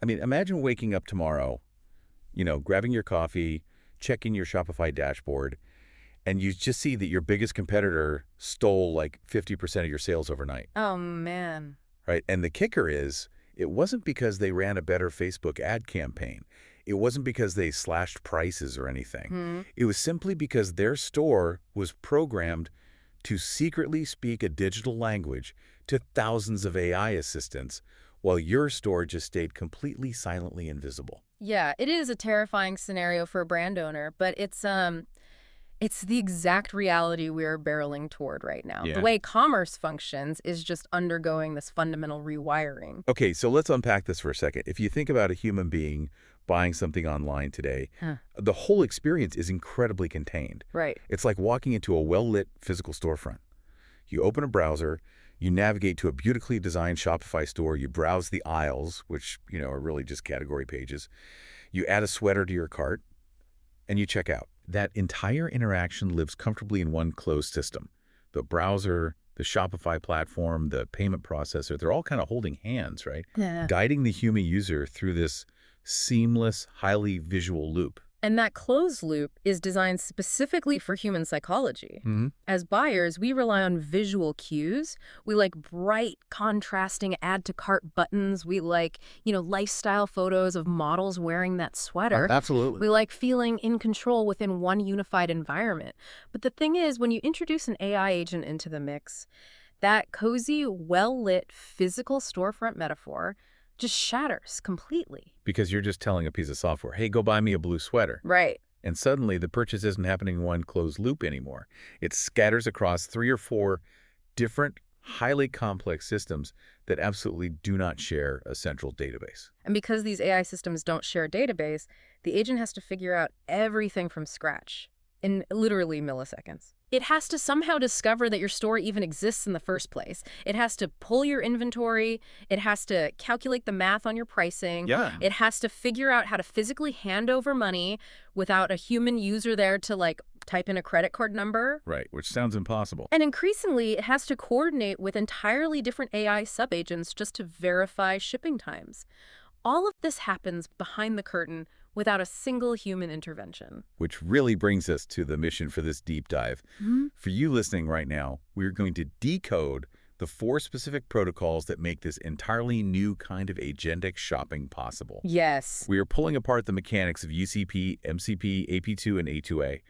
I mean, imagine waking up tomorrow, grabbing your coffee, checking your Shopify dashboard, and you just see that your biggest competitor stole like 50% of your sales overnight, Oh, man. right? And the kicker is, it wasn't because they ran a better Facebook ad campaign. It wasn't because they slashed prices or anything. Hmm. It was simply because their store was programmed to secretly speak a digital language to thousands of AI assistants, while your store just stayed completely silently invisible. Yeah, it is a terrifying scenario for a brand owner, but it's the exact reality we're barreling toward right now. The Yeah. way commerce functions is just undergoing this fundamental rewiring. Okay, so let's unpack this for a second. If you think about a human being buying something online today, Huh. the whole experience is incredibly contained. Right. It's like walking into a well-lit physical storefront. You open a browser, you navigate to a beautifully designed Shopify store, you browse the aisles, which, are really just category pages. You add a sweater to your cart, and you check out. That entire interaction lives comfortably in one closed system. The browser, the Shopify platform, the payment processor, they're all kind of holding hands, right? Yeah. Guiding the human user through this seamless, highly visual loop. And that closed loop is designed specifically for human psychology. Mm-hmm. As buyers, we rely on visual cues. We like bright, contrasting add to cart buttons. We like, lifestyle photos of models wearing that sweater. Absolutely. We like feeling in control within one unified environment. But the thing is, when you introduce an AI agent into the mix, that cozy, well-lit physical storefront metaphor just shatters completely. Because you're just telling a piece of software, hey, go buy me a blue sweater. Right. And suddenly the purchase isn't happening in one closed loop anymore. It scatters across 3 or 4 different, highly complex systems that absolutely do not share a central database. And because these AI systems don't share a database, the agent has to figure out everything from scratch in literally milliseconds. It has to somehow discover that your store even exists in the first place. It has to pull your inventory. It has to calculate the math on your pricing. Yeah. It has to figure out how to physically hand over money without a human user there to type in a credit card number. Right, which sounds impossible. And increasingly, it has to coordinate with entirely different AI subagents just to verify shipping times. All of this happens behind the curtain without a single human intervention. Which really brings us to the mission for this deep dive. Mm-hmm. For you listening right now, we're going to decode the 4 specific protocols that make this entirely new kind of agentic shopping possible. Yes. We are pulling apart the mechanics of UCP, MCP, AP2, and A2A.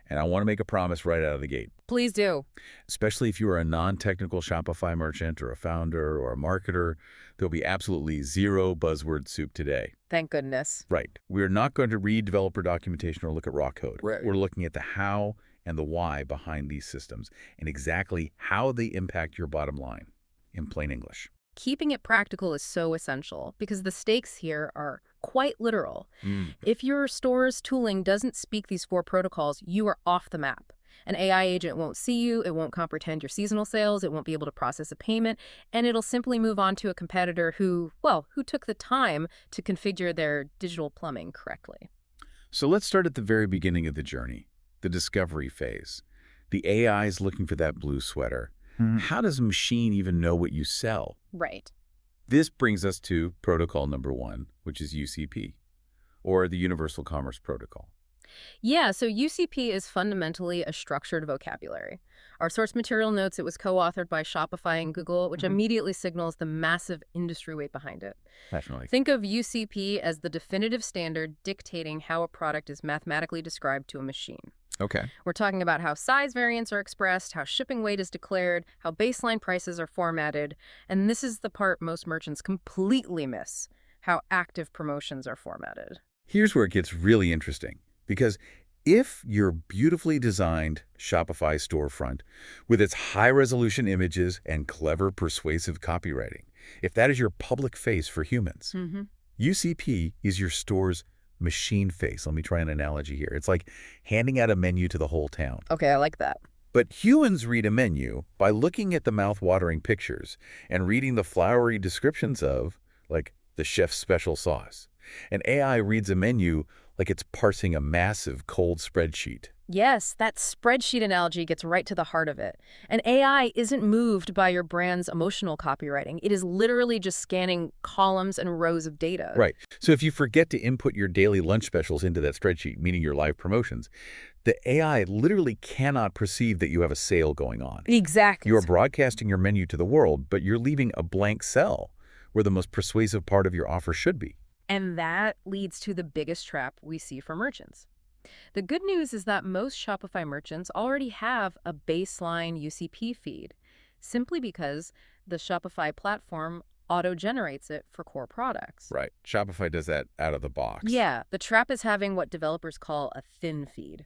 And I want to make a promise right out of the gate. Please do. Especially if you are a non-technical Shopify merchant or a founder or a marketer, there'll be absolutely zero buzzword soup today. Thank goodness. Right. We're not going to read developer documentation or look at raw code. Right. We're looking at the how and the why behind these systems and exactly how they impact your bottom line, in plain English. Keeping it practical is so essential because the stakes here are quite literal. If your store's tooling doesn't speak these 4 protocols, you are off the map. An AI agent won't see you, it won't comprehend your seasonal sales, it won't be able to process a payment, and it'll simply move on to a competitor who took the time to configure their digital plumbing correctly. So let's start at the very beginning of the journey, the discovery phase. The AI is looking for that blue sweater. How does a machine even know what you sell? Right. This brings us to protocol number 1, which is UCP, or the Universal Commerce Protocol. Yeah, so UCP is fundamentally a structured vocabulary. Our source material notes it was co-authored by Shopify and Google, which immediately signals the massive industry weight behind it. Definitely. Think of UCP as the definitive standard dictating how a product is mathematically described to a machine. Okay. We're talking about how size variants are expressed, how shipping weight is declared, how baseline prices are formatted, and this is the part most merchants completely miss, how active promotions are formatted. Here's where it gets really interesting, because if your beautifully designed Shopify storefront with its high-resolution images and clever, persuasive copywriting, if that is your public face for humans, UCP is your store's machine face. Let me try an analogy here. It's like handing out a menu to the whole town. Okay, I like that. But humans read a menu by looking at the mouth-watering pictures and reading the flowery descriptions of, like, the chef's special sauce. And AI reads a menu like it's parsing a massive cold spreadsheet. Yes, that spreadsheet analogy gets right to the heart of it. And AI isn't moved by your brand's emotional copywriting. It is literally just scanning columns and rows of data. Right. So if you forget to input your daily lunch specials into that spreadsheet, meaning your live promotions, the AI literally cannot perceive that you have a sale going on. Exactly. You're broadcasting your menu to the world, but you're leaving a blank cell where the most persuasive part of your offer should be. And that leads to the biggest trap we see for merchants. The good news is that most Shopify merchants already have a baseline UCP feed, simply because the Shopify platform auto-generates it for core products. Right. Shopify does that out of the box. Yeah, the trap is having what developers call a thin feed.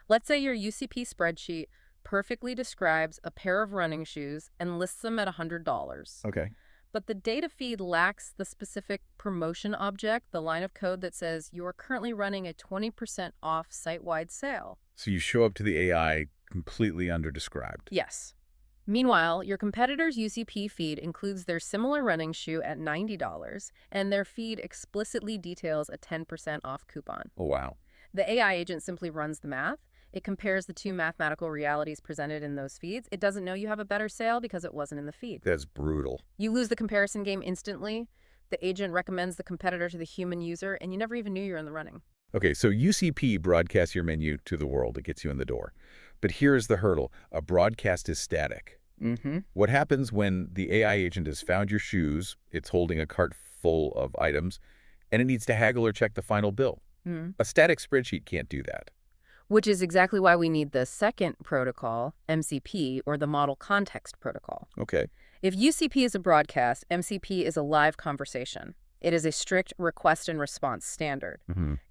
Let's say your UCP spreadsheet perfectly describes a pair of running shoes and lists them at $100. Okay. But the data feed lacks the specific promotion object, the line of code that says you are currently running a 20% off site-wide sale. So you show up to the AI completely underdescribed. Yes. Meanwhile, your competitor's UCP feed includes their similar running shoe at $90, and their feed explicitly details a 10% off coupon. Oh, wow. The AI agent simply runs the math. It compares the two mathematical realities presented in those feeds. It doesn't know you have a better sale because it wasn't in the feed. That's brutal. You lose the comparison game instantly. The agent recommends the competitor to the human user, and you never even knew you were in the running. Okay, so UCP broadcasts your menu to the world. It gets you in the door. But here's the hurdle. A broadcast is static. What happens when the AI agent has found your shoes, it's holding a cart full of items, and it needs to haggle or check the final bill? A static spreadsheet can't do that. Which is exactly why we need the second protocol, MCP, or the Model Context Protocol. Okay. If UCP is a broadcast, MCP is a live conversation. It is a strict request and response standard.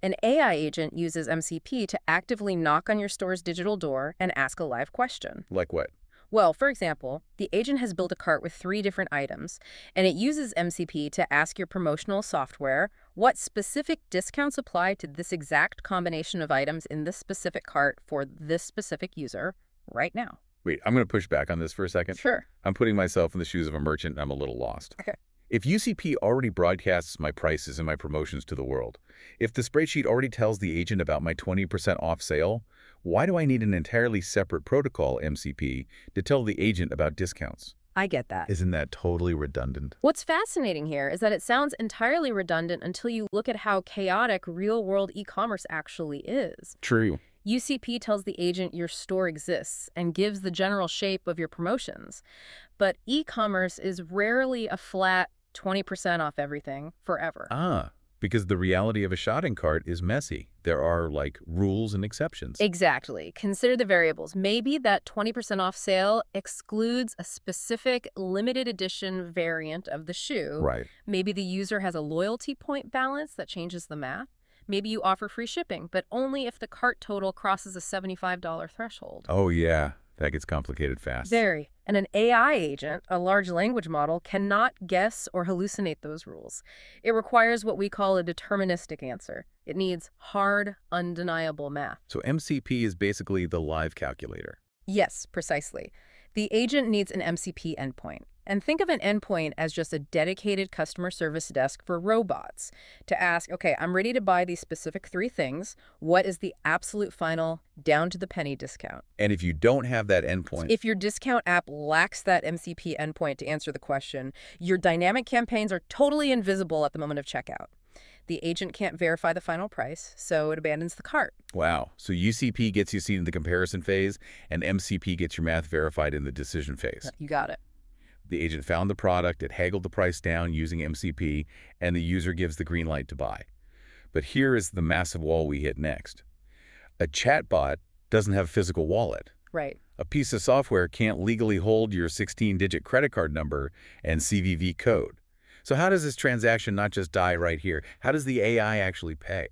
An AI agent uses MCP to actively knock on your store's digital door and ask a live question. Like what? Well, for example, the agent has built a cart with 3 different items, and it uses MCP to ask your promotional software what specific discounts apply to this exact combination of items in this specific cart for this specific user right now. Wait, I'm going to push back on this for a second. Sure. I'm putting myself in the shoes of a merchant, and I'm a little lost. Okay. If UCP already broadcasts my prices and my promotions to the world, if the spreadsheet already tells the agent about my 20% off sale, why do I need an entirely separate protocol, MCP, to tell the agent about discounts? I get that. Isn't that totally redundant? What's fascinating here is that it sounds entirely redundant until you look at how chaotic real-world e-commerce actually is. True. UCP tells the agent your store exists and gives the general shape of your promotions. But e-commerce is rarely a flat 20% off everything forever. Because the reality of a shopping cart is messy. There are, like, rules and exceptions. Exactly. Consider the variables. Maybe that 20% off sale excludes a specific limited edition variant of the shoe. Right. Maybe the user has a loyalty point balance that changes the math. Maybe you offer free shipping, but only if the cart total crosses a $75 threshold. Oh, yeah. That gets complicated fast. Very. And an AI agent, a large language model, cannot guess or hallucinate those rules. It requires what we call a deterministic answer. It needs hard, undeniable math. So MCP is basically the live calculator. Yes, precisely. The agent needs an MCP endpoint. And think of an endpoint as just a dedicated customer service desk for robots to ask, okay, I'm ready to buy these specific 3 things. What is the absolute final, down to the penny discount? And if you don't have that endpoint... If your discount app lacks that MCP endpoint to answer the question, your dynamic campaigns are totally invisible at the moment of checkout. The agent can't verify the final price, so it abandons the cart. Wow. So UCP gets you seen in the comparison phase, and MCP gets your math verified in the decision phase. You got it. The agent found the product, it haggled the price down using MCP, and the user gives the green light to buy. But here is the massive wall we hit next. A chatbot doesn't have a physical wallet. Right. A piece of software can't legally hold your 16-digit credit card number and CVV code. So how does this transaction not just die right here? How does the AI actually pay?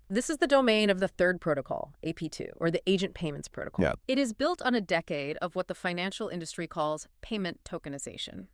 This is the domain of the third protocol, AP2, or the Agent Payments Protocol. Yeah. It is built on a decade of what the financial industry calls payment tokenization.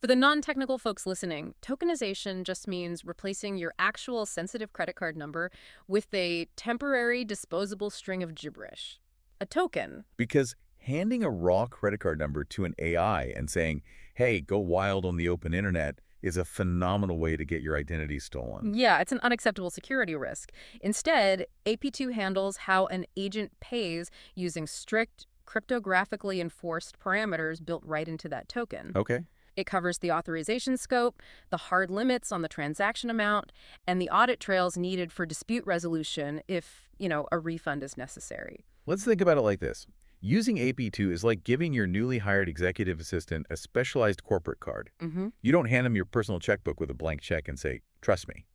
For the non-technical folks listening, tokenization just means replacing your actual sensitive credit card number with a temporary disposable string of gibberish. A token. Because handing a raw credit card number to an AI and saying, hey, go wild on the open internet, is a phenomenal way to get your identity stolen. Yeah, it's an unacceptable security risk. Instead, AP2 handles how an agent pays using strict, cryptographically enforced parameters built right into that token. Okay. It covers the authorization scope, the hard limits on the transaction amount, and the audit trails needed for dispute resolution if, a refund is necessary. Let's think about it like this. Using AP2 is like giving your newly hired executive assistant a specialized corporate card. You don't hand them your personal checkbook with a blank check and say, "Trust me."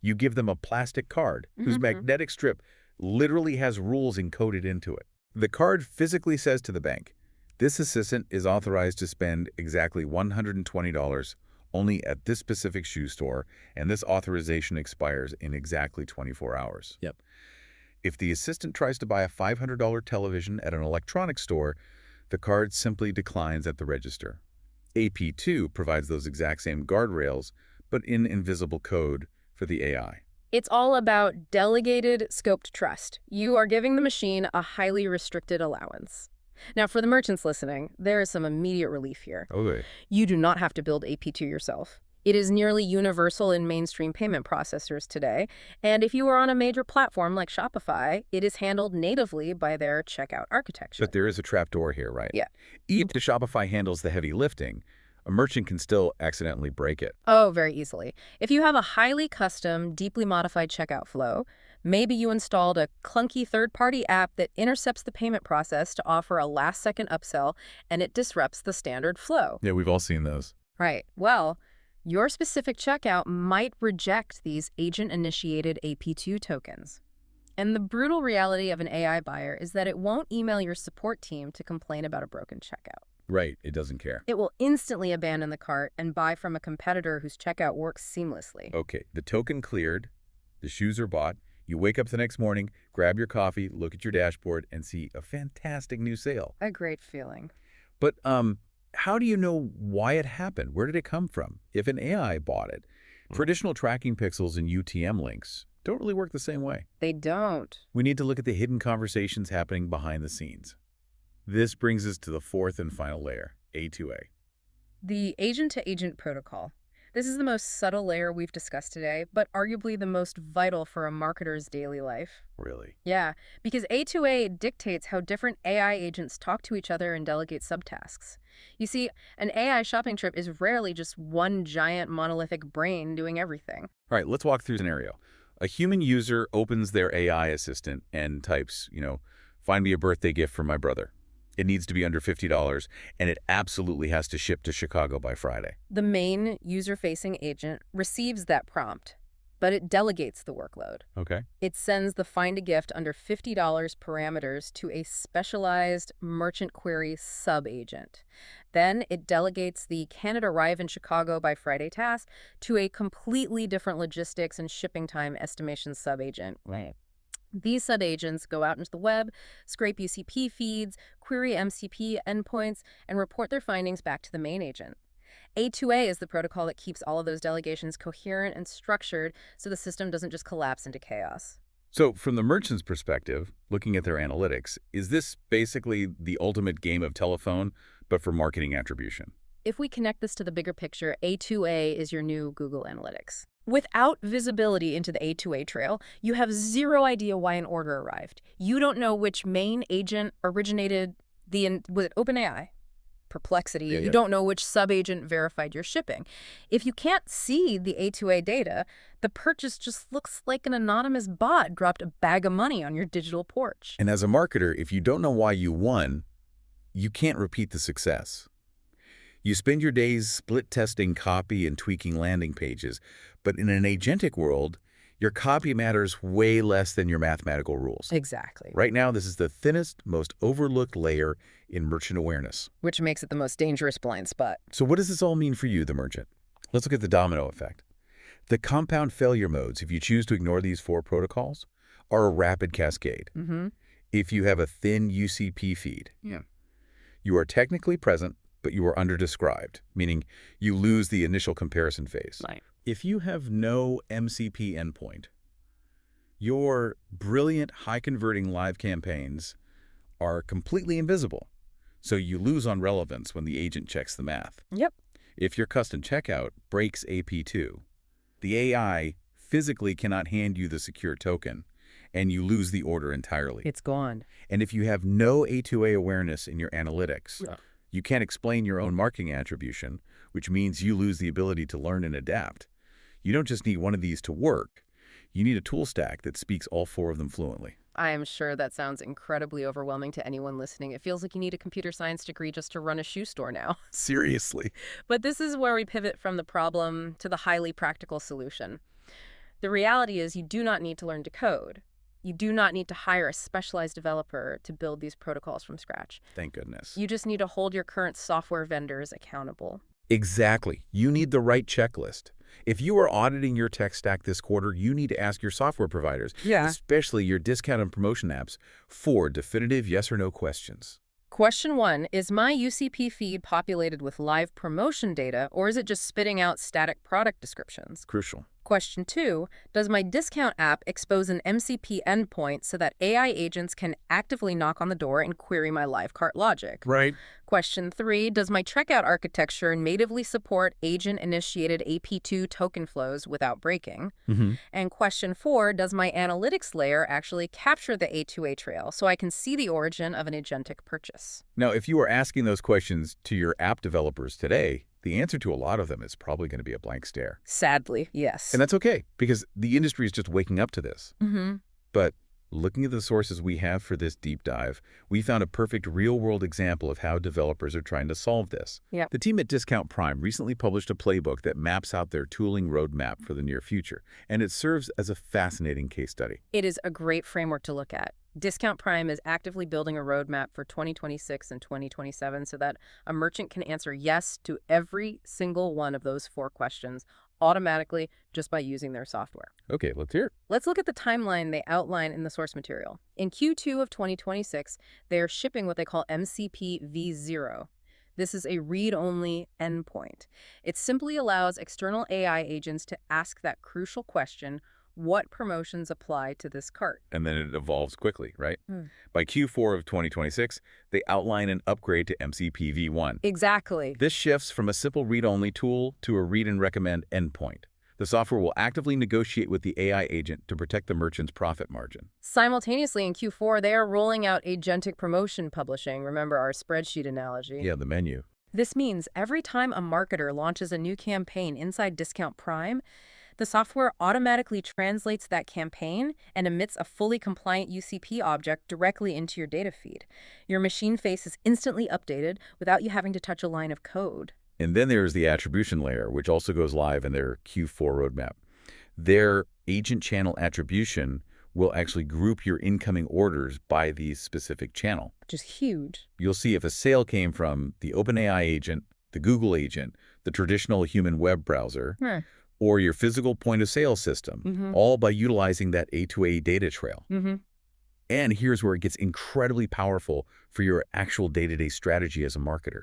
You give them a plastic card whose magnetic strip literally has rules encoded into it. The card physically says to the bank, "This assistant is authorized to spend exactly $120 only at this specific shoe store, and this authorization expires in exactly 24 hours." Yep. If the assistant tries to buy a $500 television at an electronics store, the card simply declines at the register. AP2 provides those exact same guardrails, but in invisible code for the AI. It's all about delegated, scoped trust. You are giving the machine a highly restricted allowance. Now, for the merchants listening, there is some immediate relief here. Okay. You do not have to build AP2 yourself. It is nearly universal in mainstream payment processors today, and if you are on a major platform like Shopify, it is handled natively by their checkout architecture. But there is a trapdoor here, right? Yeah. Even if Shopify handles the heavy lifting, a merchant can still accidentally break it. Oh, very easily. If you have a highly custom, deeply modified checkout flow, maybe you installed a clunky third-party app that intercepts the payment process to offer a last-second upsell, and it disrupts the standard flow. Yeah, we've all seen those. Right. Well, your specific checkout might reject these agent-initiated AP2 tokens. And the brutal reality of an AI buyer is that it won't email your support team to complain about a broken checkout. Right, it doesn't care. It will instantly abandon the cart and buy from a competitor whose checkout works seamlessly. Okay, the token cleared, the shoes are bought, you wake up the next morning, grab your coffee, look at your dashboard, and see a fantastic new sale. A great feeling. But how do you know why it happened? Where did it come from? If an AI bought it, traditional tracking pixels and UTM links don't really work the same way. They don't. We need to look at the hidden conversations happening behind the scenes. This brings us to the fourth and final layer, A2A. The agent-to-agent protocol. This is the most subtle layer we've discussed today, but arguably the most vital for a marketer's daily life. Really? Yeah, because A2A dictates how different AI agents talk to each other and delegate subtasks. You see, an AI shopping trip is rarely just one giant monolithic brain doing everything. All right, let's walk through a scenario. A human user opens their AI assistant and types, find me a birthday gift for my brother. It needs to be under $50, and it absolutely has to ship to Chicago by Friday. The main user-facing agent receives that prompt, but it delegates the workload. Okay. It sends the find a gift under $50 parameters to a specialized merchant query sub-agent. Then it delegates the can it arrive in Chicago by Friday task to a completely different logistics and shipping time estimation sub-agent. Right. These sub-agents go out into the web, scrape UCP feeds, query MCP endpoints, and report their findings back to the main agent. A2A is the protocol that keeps all of those delegations coherent and structured so the system doesn't just collapse into chaos. So from the merchant's perspective, looking at their analytics, is this basically the ultimate game of telephone, but for marketing attribution? If we connect this to the bigger picture, A2A is your new Google Analytics. Without visibility into the A2A trail, you have zero idea why an order arrived. You don't know which main agent originated was it OpenAI? Perplexity. Yeah. You don't know which sub-agent verified your shipping. If you can't see the A2A data, the purchase just looks like an anonymous bot dropped a bag of money on your digital porch. And as a marketer, if you don't know why you won, you can't repeat the success. You spend your days split testing copy and tweaking landing pages, but in an agentic world, your copy matters way less than your mathematical rules. Exactly. Right now, this is the thinnest, most overlooked layer in merchant awareness. Which makes it the most dangerous blind spot. So what does this all mean for you, the merchant? Let's look at the domino effect. The compound failure modes, if you choose to ignore these four protocols, are a rapid cascade. If you have a thin UCP feed, you are technically present, but you are under-described, meaning you lose the initial comparison phase. Right. If you have no MCP endpoint, your brilliant, high-converting live campaigns are completely invisible, so you lose on relevance when the agent checks the math. Yep. If your custom checkout breaks AP2, the AI physically cannot hand you the secure token, and you lose the order entirely. It's gone. And if you have no A2A awareness in your analytics, you can't explain your own marketing attribution, which means you lose the ability to learn and adapt. You don't just need one of these to work. You need a tool stack that speaks all four of them fluently. I am sure that sounds incredibly overwhelming to anyone listening. It feels like you need a computer science degree just to run a shoe store now. Seriously. But this is where we pivot from the problem to the highly practical solution. The reality is you do not need to learn to code. You do not need to hire a specialized developer to build these protocols from scratch. Thank goodness. You just need to hold your current software vendors accountable. Exactly. You need the right checklist. If you are auditing your tech stack this quarter, you need to ask your software providers, especially your discount and promotion apps, for definitive yes or no questions. Question 1, is my UCP feed populated with live promotion data, or is it just spitting out static product descriptions? Crucial. Question 2, does my discount app expose an MCP endpoint so that AI agents can actively knock on the door and query my live cart logic? Right. Question 3, does my checkout architecture natively support agent-initiated AP2 token flows without breaking? And question 4, does my analytics layer actually capture the A2A trail so I can see the origin of an agentic purchase? Now, if you are asking those questions to your app developers today, the answer to a lot of them is probably going to be a blank stare. Sadly, yes. And that's okay, because the industry is just waking up to this. But looking at the sources we have for this deep dive, we found a perfect real-world example of how developers are trying to solve this. The team at Discount Prime recently published a playbook that maps out their tooling roadmap for the near future, and it serves as a fascinating case study. It is a great framework to look at. Discount Prime is actively building a roadmap for 2026 and 2027 so that a merchant can answer yes to every single one of those 4 questions automatically just by using their software. Okay, let's hear it. Let's look at the timeline they outline in the source material. In Q2 of 2026, they are shipping what they call MCP v0. This is a read-only endpoint. It simply allows external AI agents to ask that crucial question, what promotions apply to this cart? And then it evolves quickly, right? By Q4 of 2026, they outline an upgrade to MCP v1. Exactly. This shifts from a simple read-only tool to a read and recommend endpoint. The software will actively negotiate with the AI agent to protect the merchant's profit margin. Simultaneously, in Q4, they are rolling out agentic promotion publishing. Remember our spreadsheet analogy? Yeah, the menu. This means every time a marketer launches a new campaign inside Discount Prime, the software automatically translates that campaign and emits a fully compliant UCP object directly into your data feed. Your machine face is instantly updated without you having to touch a line of code. And then there's the attribution layer, which also goes live in their Q4 roadmap. Their agent channel attribution will actually group your incoming orders by the specific channel. Which is huge. You'll see if a sale came from the OpenAI agent, the Google agent, the traditional human web browser, or your physical point-of-sale system, all by utilizing that A2A data trail. And here's where it gets incredibly powerful for your actual day-to-day strategy as a marketer.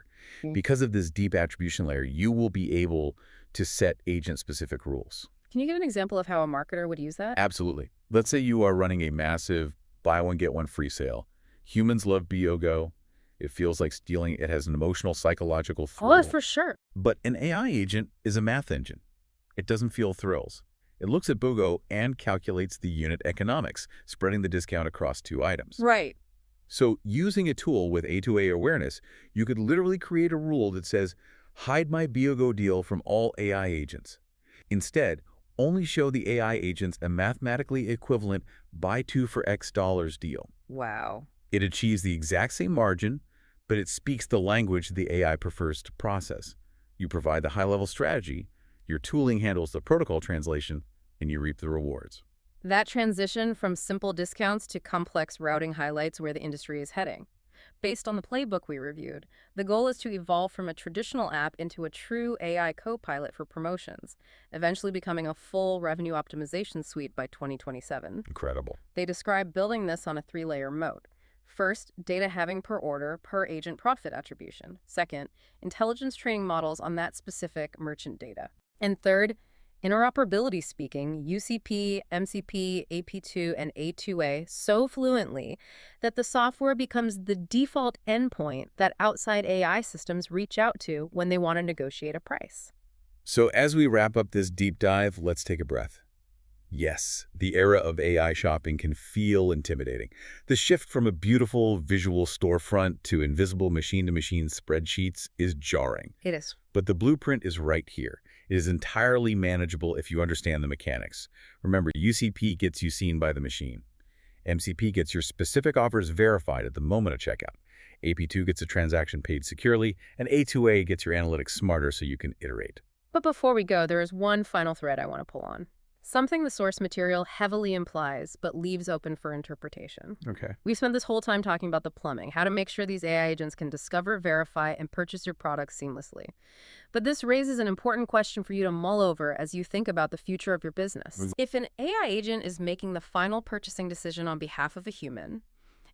Because of this deep attribution layer, you will be able to set agent-specific rules. Can you give an example of how a marketer would use that? Absolutely. Let's say you are running a massive buy one, get one free sale. Humans love BOGO. It feels like stealing. It has an emotional, psychological thrill. Oh, for sure. But an AI agent is a math engine. It doesn't feel thrills. It looks at BOGO and calculates the unit economics, spreading the discount across 2 items. Right. So using a tool with A2A awareness, you could literally create a rule that says, hide my BOGO deal from all AI agents. Instead, only show the AI agents a mathematically equivalent buy 2 for X dollars deal. Wow. It achieves the exact same margin, but it speaks the language the AI prefers to process. You provide the high-level strategy, your tooling handles the protocol translation, and you reap the rewards. That transition from simple discounts to complex routing highlights where the industry is heading. Based on the playbook we reviewed, the goal is to evolve from a traditional app into a true AI co-pilot for promotions, eventually becoming a full revenue optimization suite by 2027. Incredible. They describe building this on a 3-layer moat. First, data having per order, per agent profit attribution. Second, intelligence training models on that specific merchant data. And third, interoperability speaking UCP, MCP, AP2, and A2A so fluently that the software becomes the default endpoint that outside AI systems reach out to when they want to negotiate a price. So as we wrap up this deep dive, let's take a breath. Yes, the era of AI shopping can feel intimidating. The shift from a beautiful visual storefront to invisible machine-to-machine spreadsheets is jarring. It is. But the blueprint is right here. It is entirely manageable if you understand the mechanics. Remember, UCP gets you seen by the machine. MCP gets your specific offers verified at the moment of checkout. AP2 gets a transaction paid securely, and A2A gets your analytics smarter so you can iterate. But before we go, there is one final thread I want to pull on. Something the source material heavily implies, but leaves open for interpretation. Okay. We spent this whole time talking about the plumbing, how to make sure these AI agents can discover, verify, and purchase your products seamlessly. But this raises an important question for you to mull over as you think about the future of your business. If an AI agent is making the final purchasing decision on behalf of a human,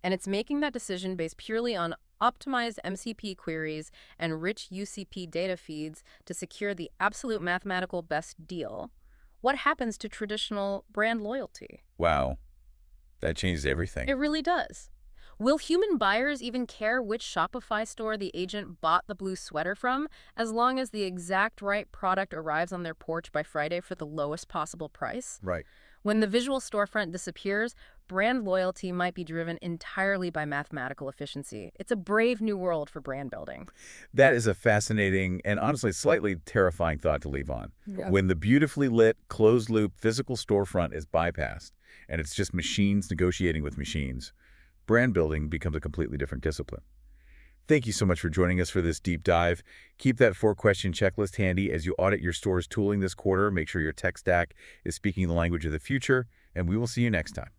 and it's making that decision based purely on optimized MCP queries and rich UCP data feeds to secure the absolute mathematical best deal, what happens to traditional brand loyalty? Wow. That changes everything. It really does. Will human buyers even care which Shopify store the agent bought the blue sweater from, as long as the exact right product arrives on their porch by Friday for the lowest possible price? Right. When the visual storefront disappears, brand loyalty might be driven entirely by mathematical efficiency. It's a brave new world for brand building. That is a fascinating and honestly slightly terrifying thought to leave on. Yeah. When the beautifully lit, closed-loop physical storefront is bypassed, and it's just machines negotiating with machines, brand building becomes a completely different discipline. Thank you so much for joining us for this deep dive. Keep that 4-question checklist handy as you audit your store's tooling this quarter. Make sure your tech stack is speaking the language of the future, and we will see you next time.